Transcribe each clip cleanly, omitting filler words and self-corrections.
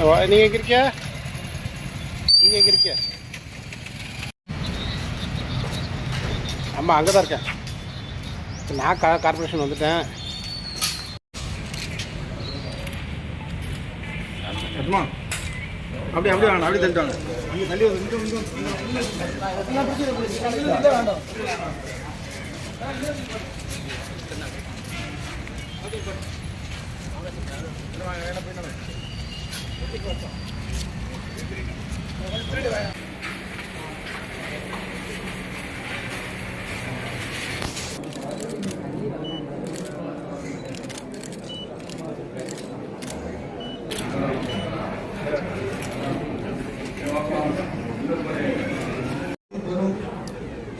நீங்கள் எங்கே இருக்கியா? நீங்கள் எங்கே இருக்கியா? ஆமாம், அங்கே தான் இருக்கேன். நான் கார்பரேஷன் வந்துட்டேன். அப்படியே அப்படியே வேண்டாம், அப்படியே தள்ளிட்டாங்க. அங்கே தள்ளி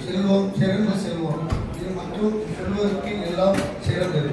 செல்வம் சிறந்த செல்வம் இது மற்றும் செல்வதற்கு எல்லாம் சிறந்தது.